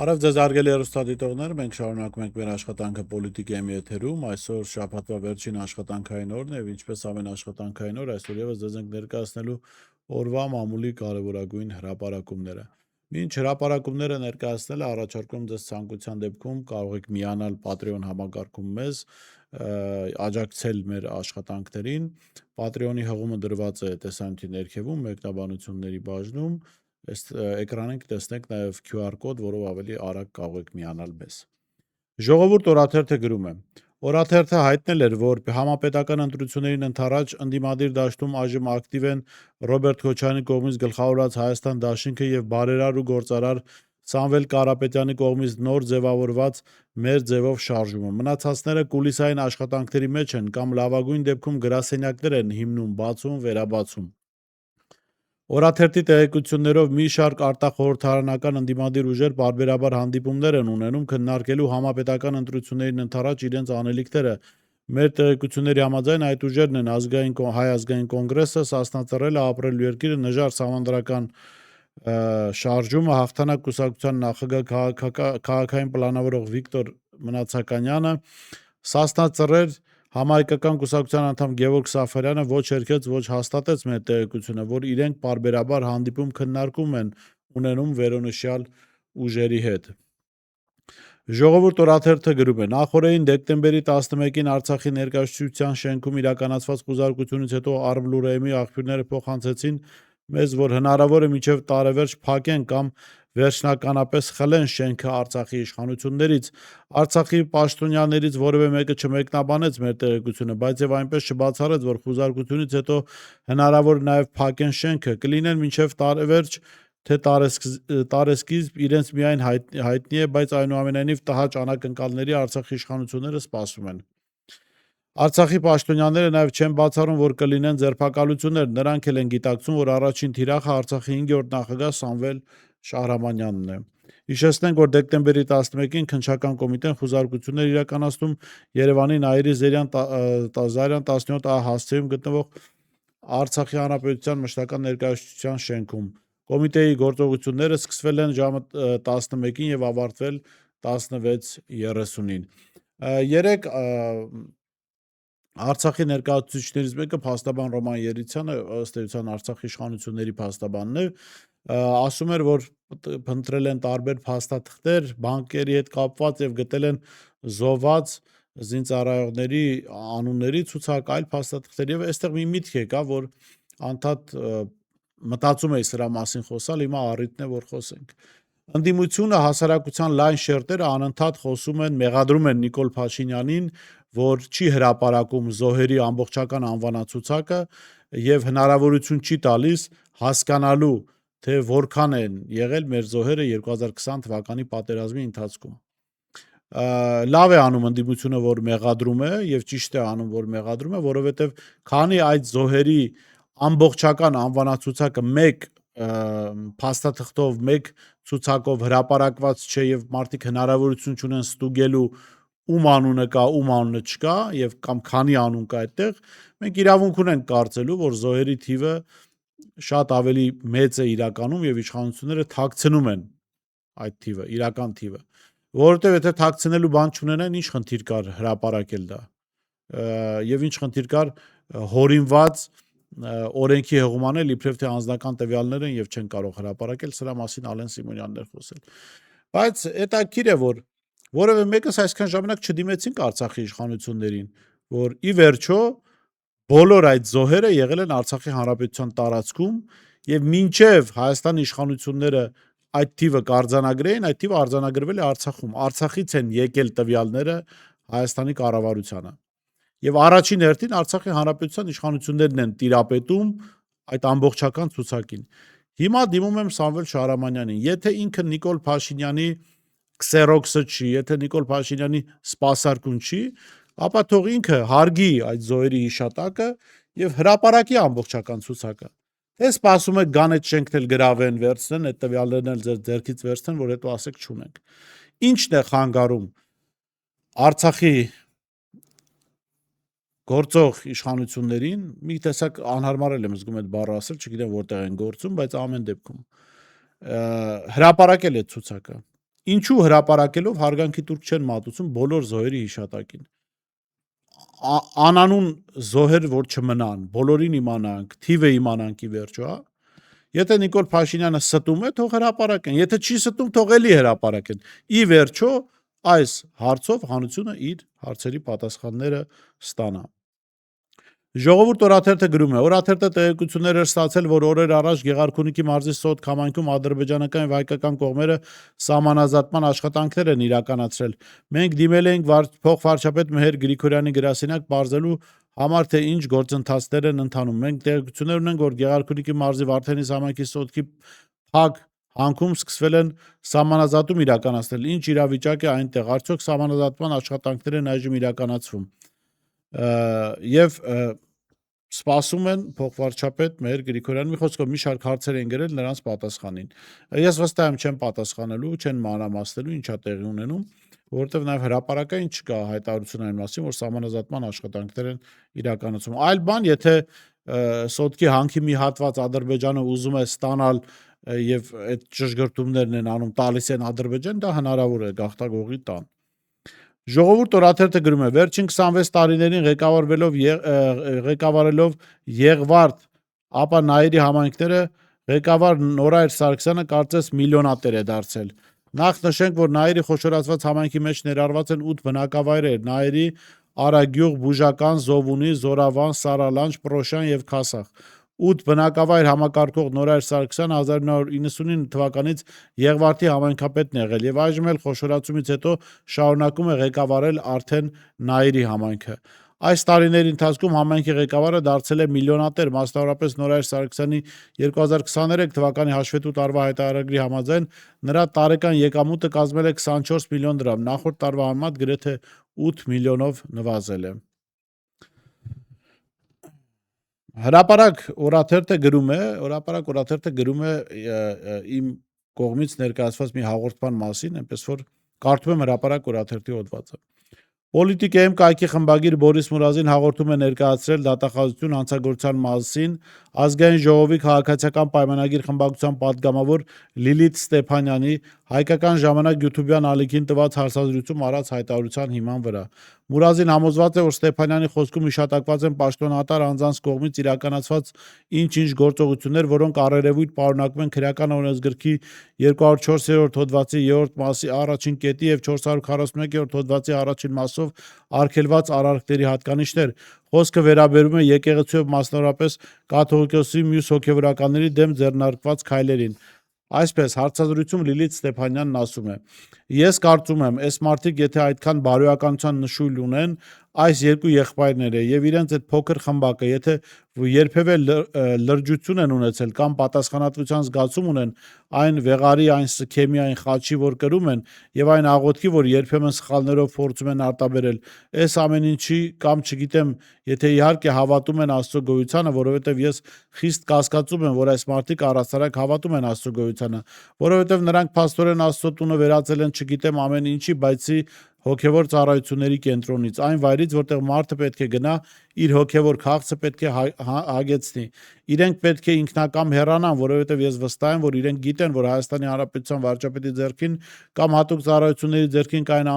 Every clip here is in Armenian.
Բարև ձեզ արգելի հեռուստադիտողներ, մենք շարունակում ենք մեր աշխատանքը պոլիտիկայի եթերում, այսօր շաբաթվա վերջին աշխատանքային օրն է, եւ ինչպես ամեն աշխատանքային օր, այսօր եւս ձեզ ենք ներկայացնելու օրվա մամուլի կարևորագույն հրապարակումները։ Մինչ հրապարակումները ներկայացնելը առաջարկում ձեզ ցանկության դեպքում կարող եք միանալ Patreon համակարգում մեզ, աջակցել մեր աշխատանքներին։ Patreon-ի հղումը դրված է տեսանյութի ներքևում, մեկնաբանությունների բաժնում։ Այս էկրանին կտեսնեք նաև QR կոդ, որով ավելի արագ կարող եք միանալ մեզ։ Ժողովուրդ օրաթերթը գրում է. Օրաթերթը հայտնել էր, որ համապետական ընտրություններին ընդառաջ ընդդիմադիր դաշտում այժմ ակտիվ են Ռոբերտ Քոչարյանի կողմից գլխավորած Հայաստան դաշինքը եւ բարերար ու գործարար Սամվել Կարապետյանի կողմից նոր ձևավորված մեր ձևով շարժումը։ Մնացածները կուլիսային աշխատանքների մեջ են կամ լավագույն դեպքում գրասենյակներ են հիմնում, բացում, վերաբացում։ Օրաթերթի տեղեկություններով մի շարք արտախորհրդարանական ընդդիմադիր ուժեր պարբերաբար հանդիպումներ են ունենում քննարկելու համապետական ընտրություններին ընդառաջ իրենց անելիքները։ Մեր տեղեկությունների համաձայն այդ ուժերն են Հայ ազգային կոնգրեսը, Սասնա Ծռելը, Ապրելու երկիրը, Նժար Սահմանադրական շարժումը, Հաղթանակ կուսակցության նախագահ քաղաքային պլանավորող Վիկտոր Մնացականյանը, Սասնա Ծռեր Համահայկական կուսակցության անդամ Գևորգ Սաֆարյանը ոչ հերքեց, ոչ հաստատեց մեր տեղեկությունը, որ իրենք պարբերաբար հանդիպում քննարկում են ունենում վերոնշյալ ուժերի հետ։ Ժողովուրդ օրաթերթը գրում է. նախորդին դեկտեմբերի 11-ին Արցախի ներկայացության շենքում իրականացված խուզարկությունից հետո Արմլուրեյմի աղբյուրները փոխանցեցին մեզ, որ հնարավոր է մինչև տարեվերջ փակեն կամ վերջնականապես խլեն շենքը Արցախի իշխանություններից։ Արցախի պաշտոնյաներից որևէ մեկը չմեկնաբանեց մեր տեղեկությունը, բայց եւ այնպես չբացառեց, որ խուզարկությունից հետո հնարավոր նաև փակեն շենքը, կլինեն մինչև տարեվերջ, թե տարեսկիզբ իրենց միայն հայտնի է, բայց այնուամենայնիվ տհաճ անակնկալների Արցախի իշխանությունները սպասում են։ Արցախի պաշտոնյաները նաև չեն բացառում, որ կլինեն ձերբակալություններ, նրանք էլ են գիտակցում, որ առաջին թիրախը Արցախի 5-րդ նախագահ Սամվել Շահրամանյանն է։ Հիշեցնենք, որ դեկտեմբերի 11-ին քննչական կոմիտեն խուզարկություններ իրականացնում Երևանի Նաիրի Զարյան 17A հասցեում գտնվող Արցախի Հանրապետության մշտական ներկայացության շենքում։ Կոմիտեի գործողությունները սկսվել են ժամը 11-ին եւ ավարտվել 16:30-ին։ Երեք Արցախի ներկայացուցիչներից մեկը փաստաբան Ռոման Երիցյանը, ըստ էության Արցախի իշխանությունների փաստաբանն է, ասում էր, որ փնտրել են տարբեր փաստաթղթեր բանկերի հետ կապված եւ գտել են զոհված զինծառայողների անունների ցուցակ, այլ փաստաթղթեր եւ այստեղ մի միտք եկա, որ անդադ մտածում էի սրա մասին խոսալ, հիմա առիթն է, որ խոսենք։ Ընդդիմությունը հասարակության լայն շերտերը անընդհատ խոսում են, մեղադրում են Նիկոլ Փաշինյանին, որ չի հրապարակում զոհերի ամբողջական անվանացուցակը եւ հնարավորություն չի տալիս հասկանալու, թե որքան են եղել մեր զոհերը 2020 թվականի պատերազմի ընթացքում։ Լավ է անում ընդդիմությունը, որ մեղադրում է եւ ճիշտ է անում, որ մեղադրում է, որովհետեւ քանի այդ զոհերի ամբողջական անվանացուցակը մեկ փաստաթղթով, մեկ ցուցակով հրապարակված չէ եւ մարդիկ հնարավորություն չունեն ստուգելու ում անունը կա, ում անունը չկա եւ կամ քանի անուն կա այդտեղ, մենք իրավունք ունենք կարծելու, որ զոհերի թիվը շատ ավելի մեծ է իրականում եւ իշխանությունները թաքցնում են այդ թիվը, իրական թիվը, որովհետեւ եթե թաքցնելու բան չունենան, ինչ խնդիր կար հրապարակել դա։ Եվ ինչ խնդիր կար հորինված օրենքի հեղումանել, իբրև թե անձնական տվյալներ են եւ չեն կարող հրապարակել, սրա մասին Ալեն Սիմոնյանն էր խոսել։ Բայց հետաքրքիր է, որ որևէ մեկս այսքան ժամանակ չդիմեցինք Արցախի իշխանություններին, որ ի վերջո բոլոր այդ զոհերը եղել են Արցախի Հանրապետության տարածքում եւ մինչեւ Հայաստանի իշխանությունները այդ թիվը կարձանագրեին, այդ թիվը արձանագրվել է Արցախում։ Արցախից են եկել տվյալները Հայաստանի կառավարությանը։ Եվ առաջին հերթին Արցախի Հանրապետության իշխանություններն են տիրապետում այդ ամբողջական ցուցակին։ Հիմա դիմում եմ Սամվել Շահրամանյանին, եթե ինքը Նիկոլ Փաշինյանի քսերոքսը չի, եթե Նիկոլ Փաշինյանի սպասարկուն չի, ապա թող ինքը հարգի այդ զոհերի հիշատակը եւ հրապարակի ամբողջական ցուցակը։ Թե սպասում եք գան այդ շենքն էլ գրավեն, վերցնեն, այդ տվյալներն էլ ձեր ձեռքից վերցնեն, որ հետո ասեք չունենք։ Ինչն է խանգարում Արցախի գործող իշխանություններին, մի տեսակ անհարմար եմ զգում այդ բառը ասել, չգիտեմ որտեղ են գործում, բայց ամեն դեպքում հրապարակել է ցուցակը։ Ինչու հրապարակելով հարգանքի տուրք չեն մատուցում բոլոր զոհերի հիշատակին։ Անանուն զոհեր որ չմնան, բոլորին իմանանք, թիվը իմանանք ի վերջո, հա։ Եթե Նիկոլ Փաշինյանը ստում է, թող հրապարակեն, եթե չի ստում, թող էլի հրապարակեն։ Ի վերջո այս հարցով հանությունը իր հարցերի պատասխանները ստանա։ Ժողովուրդ օրաթերթը գրում է. օրաթերթը տեղեկություններ էր ստացել, որ օրեր առաջ Գեղարքունիքի մարզի Սոտ քամայնքում ադրբեջանական եւ հայկական կողմերը սահմանազատման աշխատանքներ են իրականացրել։ Մենք դիմել էինք փոխվարչապետ Մեհեր Գրիգորյանի գրասենյակ բարձելու համար, թե ինչ գործընթացներ են ընթանում։ Մենք տեղեկություններ ունենք, որ Գեղարքունիքի մարզի Վարդենիս համայնքի Սոտքի փակ հանքում սկսվել են սահմանազատում իրականացնել։ Ինչ իրավիճակ է այնտեղ։ Արդյոք սահմանազատման աշխատանքներ են այժմ իրականացվում։ Եվ սպասում են փոխվարչապետ Մեհեր Գրիգորյանի, մի խոսքով մի շարք հարցեր են գրել, նրանց պատասխանին։ Ես վստահ եմ չեն պատասխանելու, չեն մանրամասնելու ինչա տեղի ունենում, որովհետև նաև հրապարակային չկա հայտարարություն այն մասին, որ սահմանազատման աշխատանքներ են իրականացում։ Այլ բան, եթե Սոտքի հանքի մի հատված Ադրբեջանը ուզում է ստանալ եւ այդ ճշգրտումներն են անում, տալիս են Ադրբեջան, դա հնարավոր է գաղթագողի տան։ Ժողովուրդ օրաթերթը գրում է. վերջին 26 տարիներին ղեկավարելով Եղվարդ, ապա Նայիրի համայնքները ղեկավար Նորայր Սարգսյանը կարծես միլիոնատեր է դարձել։ Նախ նշենք, որ Նայիրի խոշորացված համայնքի մեջ ներառված են 8 բնակավայրեր՝ Նայիրի, Արագյուղ, Բուժական, Զովունի, Զորավան, Սարալանջ, Պրոշան եւ Քասախ։ 8 բնակավայր համակարգող Նորայր Սարգսյանը 1999 թվականից Եղվարդի համայնքապետն է եղել եւ այժմ էլ խոշորացումից հետո շարունակում է ղեկավարել արդեն Նայիրի համայնքը։ Այս տարիների ընթացքում համայնքի ղեկավարը դարձել է միլիոնատեր, մասնավորապես Նորայր Սարգսյանի 2023 թվականի հաշվետու տարվա հայտարարագրի համաձայն նրա տարեկան եկամուտը կազմել է 24 միլիոն դրամ, նախորդ տարվա համեմատ գրեթե 8 միլիոնով նվազել է։ Հրապարակ օրաթերթը գրում է իմ կողմից ներկայացված մի հաղորդման մասին, այնպես որ կարդում եմ Հրապարակ օրաթերթի հոդվածը։ Պոլիտիկայում կայքի խմբագիր Բորիս Մուրազին հաղորդում է ներկայացրել դատախազություն հանցագործության մասին ազգային ժողովի քաղաքացիական պայմանագիր խմբակցության պատգամավոր Լիլիթ Ստեփանյանի հայկական ժամանակ YouTube-յան ալիքին տված հարցազրույցում արած հայտարարության հիման վրա։ Մուրազին համոզված է, որ Ստեփանյանի խոսքում հիշատակված են պաշտոնատար անձանց կողմից իրականացված ինչ-ինչ գործողություններ, որոնք առերևույթ պարունակում են Քրեական օրենսգրքի 204-րդ հոդվածի 3-րդ մասի առաջին կետի եւ 441-րդ հոդվածի առաջին մասով արգելված արարքների հատկանիշներ։ Խոսքը վերաբերում է եկեղեցու եւ մասնավորապես կաթողիկոսի մյուս հոգեվորականների դեմ ձեռնարկված քայլերին։ Այսպես հարցազրույցում Լիլիթ Ստեփանյանն ասում է. ես կարծում եմ, այս մարդիկ եթե այդքան բարոյականության նշույլ ունեն, այս երկու եղբայրները եւ իրենց այդ փոքր խմբակը, եթե երբևէ լրջություն են ունեցել կամ պատասխանատվության զգացում ունեն այն վեղարի, այն սքեմի, այն խաչի, որ կրում են, եւ այն աղոթքի, որ երբեմն սխալներով փորձում են արտաբերել, այս ամեն ինչի կամ չգիտեմ, եթե իհարկե հավատում են Աստծո գոյությանը, որովհետեւ ես խիստ կասկածում եմ, որ այս մարդիկ առաստարակ հավատում են Աստծո գոյությանը, որովհետեւ նրանք փաստորեն Աստծո տունը վերածել են չգիտեմ ամեն ինչի, բայցի հոգևոր ծառայությունների կենտրոնից, այն վայրից, որտեղ մարդը պետք է գնա, իր հոգևոր քաղցը պետք է հագեցնի։ Իրենք պետք է ինքնակամ հեռանան, որովհետև ես վստահ եմ, որ իրենք գիտեն, որ Հայաստանի Հանրապետության վարչապետի ձեռքին կամ հատուկ ծառայությունների ձեռքին կային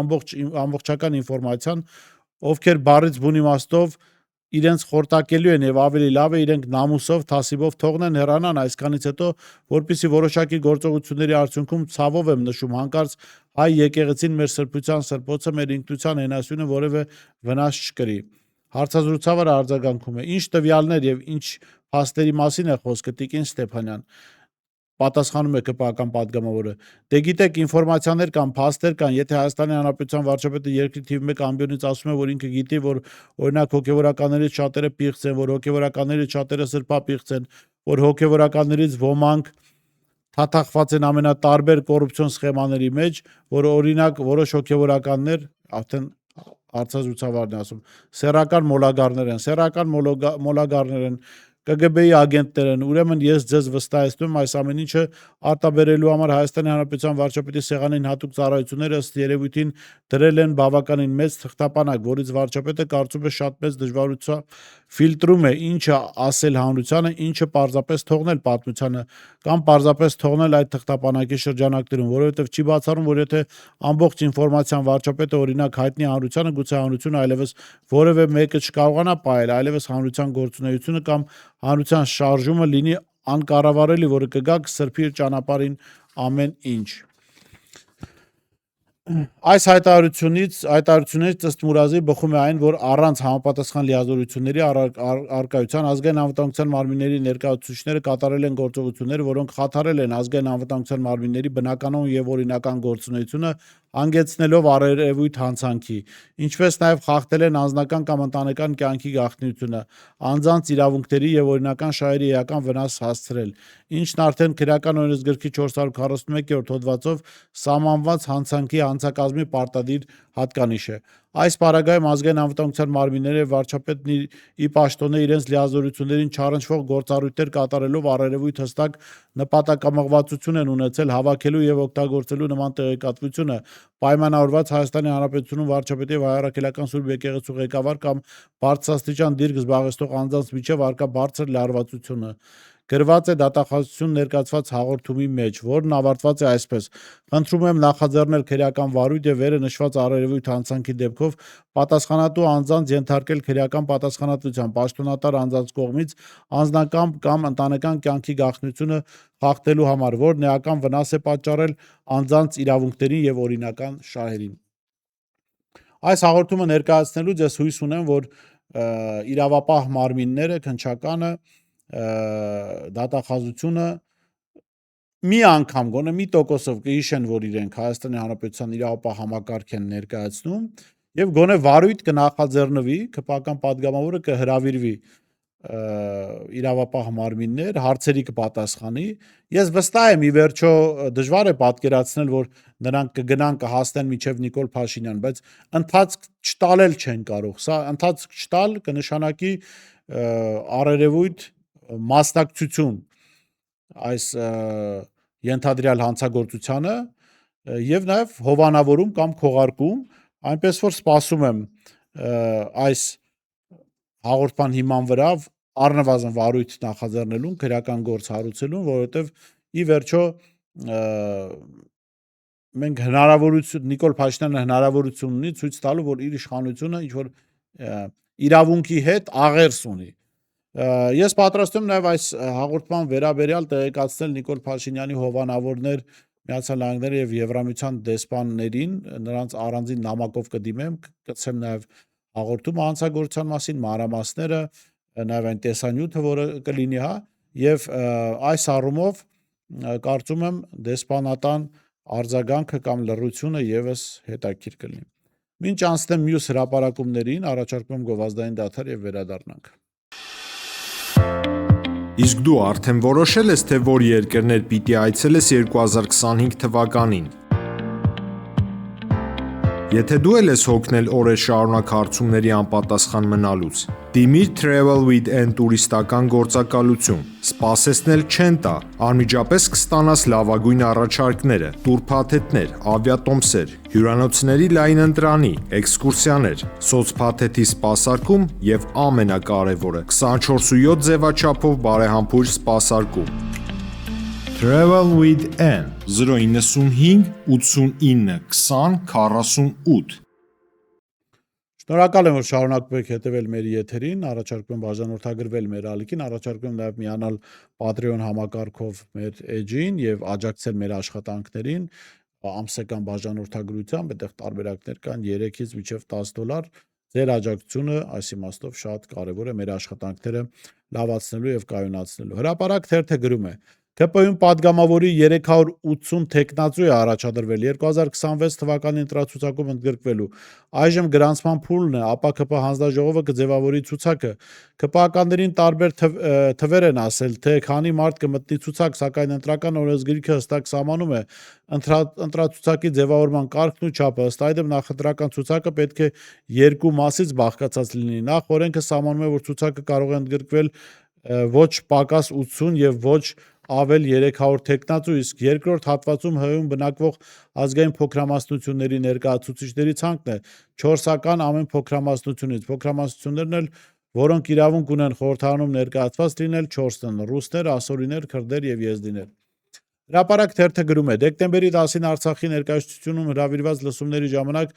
ամբողջական ինֆորմացիան, ովքեր բառից բուն իմաստով իրենց խորտակելու են եւ ավելի լավ է իրենք նամուսով, թասիբով թողնեն հեռանան այսքանից հետո, որպիսի որոշակի գործողությունների արդյունքում ցավով եմ նշում հանկարծ հայ եկեղեցին մեր սրբության սրբոցը, մեր ինքնության հենասյունը որևէ վնաս չկրի։ Հարցազրույցավարը արձագանքում է. ինչ տվյալներ եւ ինչ փաստերի մասին է խոսքը, Տիկին Ստեփանյան։ Պատասխանում է ԿՊԱ-ական պատգամավորը. դե գիտեք, ինֆորմացիաներ կան, փաստեր կան, եթե Հայաստանի Հանրապետության վարչապետը երկրի թիվ 1 ամբիոնից ասում է, որ ինքը գիտի, որ օրինակ հոգեվորականներից շատերը պիղծ են, որ հոգեվորականներից շատերը սրբապիղծ են, որ հոգեվորականներից ոմանք թաթախված են ամենատարբեր կոռուպցիոն սխեմաների մեջ, որ օրինակ որոշ հոգեվորականներ, արդեն հարցազրույցավարն է ասում, սեռական մոլագարներ են, ԿԳԲ-ի ագենտներ են, ուրեմն ես ձեզ վստահեցնում եմ այս ամեն ինչը արտաբերելու համար Հայաստանի Հանրապետության վարչապետի սեղանին հատուկ ծառայությունները ըստ երևույթին դրել են բավականին մեծ թղթապանակ, որից վարչապետը կարծում է շատ մեծ դժվարությամբ ֆիլտրում է ինչը ասել հանրությանը, ինչը պարզապես թողնել պատմությանը կամ պարզապես թողնել այդ թղթապանակի շրջանակներում, որովհետև չի բացառում, որ եթե ամբողջ ինֆորմացիան վարչապետը օրինակ հայտնի հանրությանը, գուցե հանրությունը այլևս որևէ մեկը չկարողանա պահել, այլևս հանրության գործունեությունը կամ հանրության շարժումը լինի անկառավարելի, որը կգա կսրբի իր ճանապարհին ամեն ինչ։ Այս հայտարարություններից ըստ Մուրազի բխում է այն, որ առանց համապատասխան լիազորությունների առկայության ազգային անվտանգության մարմինների ներկայացուցիչները կատարել են գործողություններ, որոնք խաթարել են ազգային անվտանգության մարմինների բնականon եւ օրինական գործունեությունը, հանգեցնելով արևույթ հանցանքի, ինչպես նաև խախտել են անձնական կամ ընտանեկան կյանքի գաղտնիությունը, անձանց իրավունքների եւ օրինական շահերի էական վնաս հասցրել, ինչն արդեն քրեական օրենսգրքի 441-րդ հոդվածով սահմանված հանցանքի հանցակազմի պարտադիր հատկանիշ է։ Այս պարագայում ազգային անվտանգության մարմինները վարչապետն ի պաշտոնե իրենց լիազորություններին չառնչվող գործառույթներ կատարելով առերևույթ հստակ նպատակամղվածություն են ունեցել հավաքելու եւ օգտագործելու նման տեղեկատվությունը պայմանավորված Հայաստանի Հանրապետությունում վարչապետի եւ Հայ առաքելական Սուրբ եկեղեցու ղեկավար կամ բարձրաստիճան դիրք զբաղեցնող անձանց միջև առկա բարձր լարվածությունը։ Գրված է դատախազություն ներկայացված հաղորդումի մեջ, որն ավարտված է այսպես. «Խնդրում եմ նախաձեռնել քրեական վարույթ եւ վերը նշված առերևույթ հանցանքի դեպքով պատասխանատու անձանց ենթարկել քրեական պատասխանատվության պաշտոնատար անձանց կողմից անձնական կամ ընտանեկան կյանքի գաղտնիությունը խախտելու համար, որն էական վնաս է պատճառել անձանց իրավունքներին եւ օրինական շահերին»։ Այս հաղորդումը ներկայացնելուց ես հույս ունեմ, որ իրավապահ մարմինները, քննչականը, դատախազությունը մի անգամ գոնե մի տոկոսով կհիշեն, որ իրենք Հայաստանի Հանրապետության իրավապահ համակարգ են ներկայացնում եւ գոնե վարույթ կնախաձեռնվի, ԿՊԱ-ական падգամավորը կհրավիրվի իրավապահ մարմիններ, հարցերի կպատասխանի։ Ես վստահ եմ, ի վերջո դժվար է պատկերացնել, որ նրանք կգնան կհասնեն մինչև Նիկոլ Փաշինյան, բայց ընթացք չտալ էլ չեն կարող։ Սա ընթացք չտալ կնշանակի առերևույթ մասնակցություն այս ենթադրյալ հանցագործությանը եւ նաեւ հովանավորում կամ քողարկում, այնպես որ սպասում եմ այս հաղորդման հիման վրա առնվազն վարույթ նախաձեռնելուն, քրեական գործ հարուցելուն, որովհետեւ ի վերջո մենք Նիկոլ Փաշինյանը հնարավորություն ունի ցույց տալու, որ իր իշխանությունը ինչ որ իրավունքի հետ աղերս ունի։ Ես պատրաստ եմ նաև այս հաղորդման վերաբերյալ տեղեկացնել Նիկոլ Փաշինյանի հովանավորներ Միացյալ Նահանգների եւ Եվրամիության դեսպաններին, նրանց առանձին նամակով կդիմեմ, կցեմ նաև հաղորդումը հանցագործության մասին, մանրամասները, նաև այն տեսանյութը, որը կլինի, հա, եւ այս առումով կարծում եմ դեսպանատան արձագանքը կամ լռությունը եւս հետաքրքիր կլինի։ Մինչ անցնեմ մյուս հրապարակումներին, առաջարկում եմ գովազդային դադար եւ վերադառնանք։ Իսկ դու արդեն որոշել ես, թե որ երկրներ պիտի այցելես 2025 թվականին։ Եթե դու ես հոգնել օրեր շարունակ հարցումների անպատասխան մնալուց, դիմիր Travel with N տուրիստական գործակալություն։ Սպասեցնել չեն տա, անմիջապես կստանաս լավագույն առաջարկները, տուրփաթեթներ, ավիատոմսեր, հյուրանոցների լայն ընտրանի, էքսկուրսիաներ, սոցփաթեթի սպասարկում եւ ամենակարևորը 24/7 ձևաչափով բարեհամբույր սպասարկում։ Travel with N 095 89 20 48 Շնորհակալ եմ, որ շարունակում եք հետևել մեր եթերին, առաջարկում եմ բաժանորդագրվել մեր ալիքին, առաջարկում եմ նաև միանալ Patreon համակարգով մեր էջին եւ աջակցել մեր աշխատանքներին ամսական բաժանորդագրությամբ, այդտեղ տարբերակներ կան 3-ից մինչև $10։ Ձեր աջակցությունը այս իմաստով շատ կարևոր է մեր աշխատանքները լավացնելու եւ կայունացնելու։ Հրապարակ թերթը գրում է. ԿՊ-ում падգամավորի 380 տեխնացու է առաջադրվել 2026 թվականի ընտրացուցակում ընդգրկվելու։ Այժմ գրանցման փուլն է, ապա ԿՊ հանձնաժողովը կձևավորի ցուցակը։ ԿՊԱ-ականներին տարբեր թվեր են ասել, թե քանի մարդ կմտնի ցուցակ, սակայն ընտրական օրենսգիրքը հստակ սահմանում է ընտրացուցակի ձևավորման կարգն ու չափը։ Ըստ այդմ նախընտրական ցուցակը պետք է երկու մասից բաղկացած լինի։ Նախ օրենքը սահմանում է, որ ցուցակը կարող է ընդգրկվել ոչ պակաս 80 եւ ոչ ավել 300 տեխնացու, իսկ երկրորդ հատվածում ՀՀ-ում բնակվող ազգային փոքրամասնությունների ներկայացուցիչների ցանկն է 4-ական ամեն փոքրամասնությունից։ Փոքրամասնություններն էլ որոնք իրավունք ունեն խորհրդարանում ներկայացված լինել 4-ն՝ ռուսներ, ասորիներ, քրդեր եւ եզդիներ։ Հրապարակ թերթը գրում է. դեկտեմբերի 10-ին Արցախի ներկայացությունում հրավիրված լսումների ժամանակ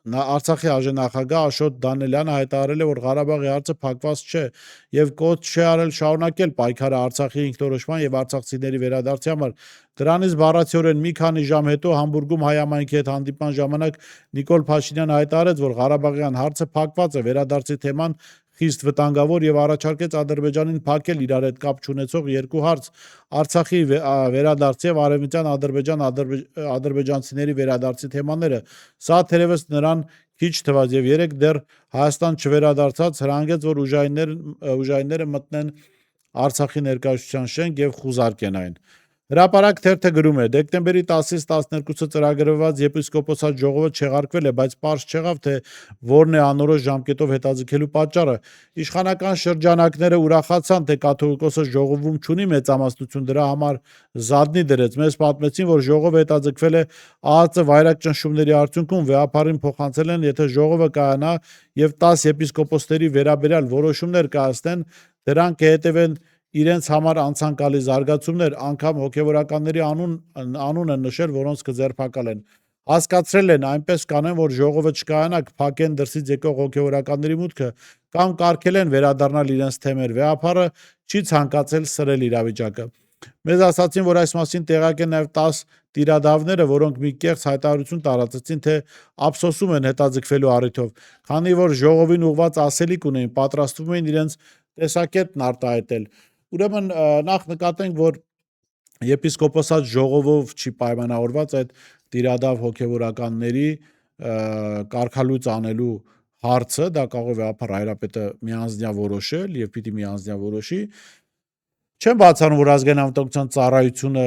Արցախի ԱԺ նախագահ Աշոտ Դանելյանը հայտարարել է, որ Ղարաբաղի հարցը փակված չէ եւ կոչ չի արել շարունակել պայքարը Արցախի ինքնորոշման եւ արցախցիների վերադարձի համար։ Դրանից բառացիորեն մի քանի ժամ հետո Համբուրգում հայ համայնքի հետ հանդիպման ժամանակ Նիկոլ Փաշինյանը հայտարարեց, որ Ղարաբաղյան հարցը փակված է, վերադարձի թեման խիստ վտանգավոր եւ առաջարկեց Ադրբեջանին փակել իրար հետ կապ չունեցող երկու հարց՝ Արցախի վերադարձի եւ Արևմտյան ադրբեջանցիների վերադարձի թեմաները։ Սա թերևս նրան քիչ թվաց եւ երեք դեռ Հայաստան չվերադարձած հրանգեց, որ ուժայինները մտնեն Արցախի ներկայացության շենք եւ խուզարկեն այն։ Հրապարակ թերթը գրում է. դեկտեմբերի 10-ից 12-ը ծրագրված եպիսկոպոսատ ժողովը չեղարկվել է, բայց պարզ չեղավ, թե որն է անորոշ ժամկետով հետաձգելու պատճառը։ Իշխանական շրջանակները ուրախացան, թե կաթողիկոսը ժողովում չունի մեծամասնություն, դրա համար զադնի դրեց։ Մեզ պատմեցին, որ ժողովը հետաձգվել է ԱԱԾ վայրագ ճնշումների արդյունքում, վեհապարին փոխանցել են, եթե ժողովը կայանա եւ 10 եպիսկոպոսների վերաբերյալ որոշումներ կայացնեն, դրանք կհետևեն իրենց համար անցանկալի զարգացումներ, անգամ հոգևորականների անուն են նշել, որոնց կձերբակալեն։ Հասկացրել են, այնպես կանեն, որ ժողովը չկայանա, կփակեն դրսից եկող հոգևորականների մուտքը կամ կարգել են վերադառնալ իրենց թեմեր։ Վեհապարը չի ցանկացել սրել իրավիճակը։ Մեզ ասացին, որ այս մասին տեղյակ են նաև 10 տիրադավները, որոնք մի կեղծ հայտարարություն տարածեցին, թե ափսոսում են հետաձգվելու առիթով, քանի որ ժողովին ուղված ասելիք ունեին, պատրաստվում էին իրենց տեսակետն արտահայտել։ Ուրեմն նախ նկատենք, որ եպիսկոպոսատ ժողովով չի պայմանավորված այդ տիրադավ հոգևորականների կարգալույծ անելու հարցը, դա կարող է վեհապար հայրապետը միանձնյա որոշել եւ պիտի միանձնյա որոշի։ Չեմ բացառում, որ ազգային անվտանգության ծառայությունը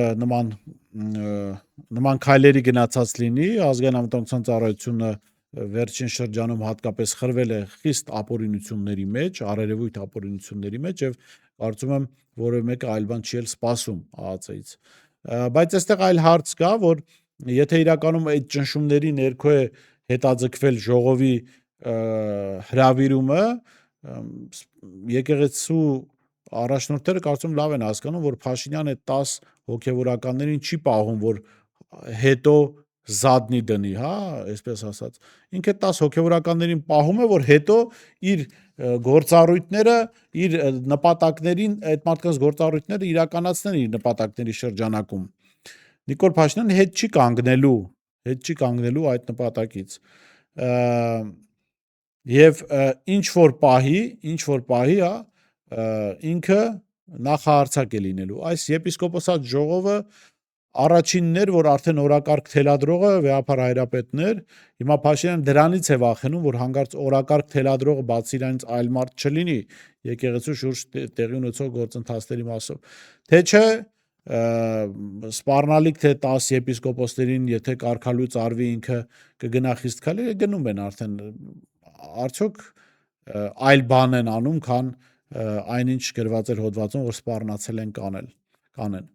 նման քայլերի գնացած լինի, ազգային անվտանգության ծառայությունը վերջին շրջանում հատկապես խրվել է խիստ ապօրինությունների մեջ, արերևույթ ապօրինությունների մեջ եւ կարծում եմ որևէ մեկը այլ բան չի էլ սպասում ԱԱԾ-ից։ Բայց այստեղ այլ հարց կա, որ եթե իրականում այդ ճնշումների ներքո է հետաձգվել ժողովի հրավիրումը, եկեղեցու առաջնորդները կարծում լավ են հասկանում, որ Փաշինյանը 10 հոգևորականներին չի պահում, որ հետո զադնի դնի, հա, այսպես ասած։ Ինքը 10 հոգևորականներին պահում է, որ հետո իր գործառույթները, իր նպատակներին, այդ մարդկանց գործառույթները իրականացնեն իր նպատակների շրջանակում։ Նիկոլ Փաշինյանը հետ չի կանգնելու այդ նպատակից։ Եվ ինչ որ պահի, հա, ինքը նախահարցակ է լինելու։ Այս եպիսկոպոսատ ժողովը առաջինն էր, որ արդեն օրակարգ թելադրողը վեհապար հայրապետն էր։ Հիմա Փաշինյանը դրանից է վախենում, որ հանկարծ օրակարգ թելադրողը բացի իրանից այլ մարդ չլինի եկեղեցու շուրջ տեղի ունեցող գործընթացների մասով։ Թե չէ, սպառնալիք թե 10 եպիսկոպոսներին, եթե կարգալույծ արվի ինքը կգնա խիստ քայլեր, գնում են արդեն։ Արդյոք այլ բան են անում, քան այնինչ գրված էր հոդվածում, որ սպառնացել են կանեն։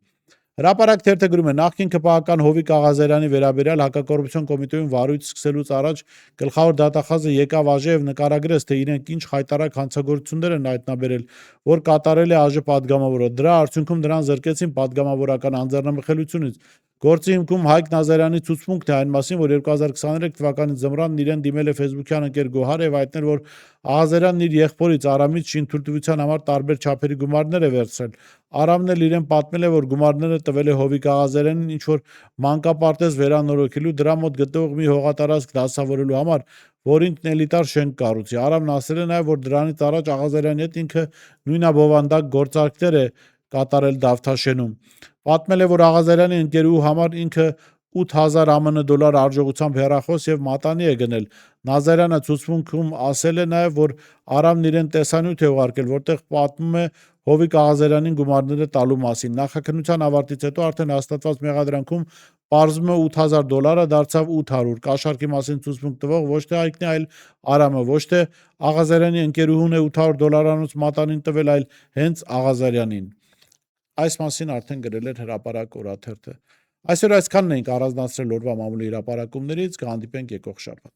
Հրապարակ թերթը գրում է. նախկին ԿՊԱ-ական Հովիկ Աղազարյանի վերաբերյալ հակակոռուպցիոն կոմիտեում վարույթ սկսելուց առաջ գլխավոր դատախազը եկավ ԱԺ եւ նկարագրեց, թե իրենք ինչ խայտարակ հանցագործություններ են հայտնաբերել, որ կատարել է ԱԺ պատգամավորը։ Դրա արդյունքում նրան զրկեցին պատգամավորական անձեռնամխելիությունից։ Գործի հիմքում Հայկ Նազարյանի ցուցմունքն է այն մասին, որ 2023 թվականի ձմռանն իրեն դիմել է ֆեյսբուքյան ընկեր Գոհարը եւ հայտնել, որ Աղազարյանն իր եղբորից Արամից շինթույլտվության համար տարբեր չափերի գումարներ է վերցրել։ Արամն էլ իրեն պատմել է, որ գումարները տվել է Հովիկ Աղազարյանին ինչ որ մանկապարտեզ վերանորոգելու, դրա մոտ գտնվող մի հողատարածք դասավորելու համար, որ ինքն էլիտար շենք կառուցի։ Արամն ասել է նաեւ, որ դրանից առաջ Աղազարյանի հետ ինքը նույնաբովանդակ գործարքներ է կատարել Դավթաշենում։ Պատմել է, որ Աղազարյանի ընկերուհու համար ինքը 8000 ԱՄՆ դոլար արժողությամբ հեռախոս եւ մատանի է գնել։ Նազարյանը ցուցմունքում ասել է նաեւ, որ Արամն իրեն տեսանյութ է ուղարկել, որտեղ պատմում է Հովիկ Աղազարյանին գումարները տալու մասին։ Նախաքննության ավարտից հետո արդեն հաստատված մեղադրանքում պարզվում է 8000 դոլարը դարձավ 800։ Կաշառքի մասին ցուցմունք տվող ոչ թե Հայկն է, այլ Արամը, ոչ թե Աղազարյանի ընկերուհուն է 800 դոլարանոց մատանին տվել, այլ հենց Աղազարյանին։ Այս մասին արդեն գրել էր Հրապարակ օրաթերթը։ Այսօր այսքանն էինք առանձնացրել օրվա մամուլի հրապարակումներից, կհանդիպենք եկող շաբաթ։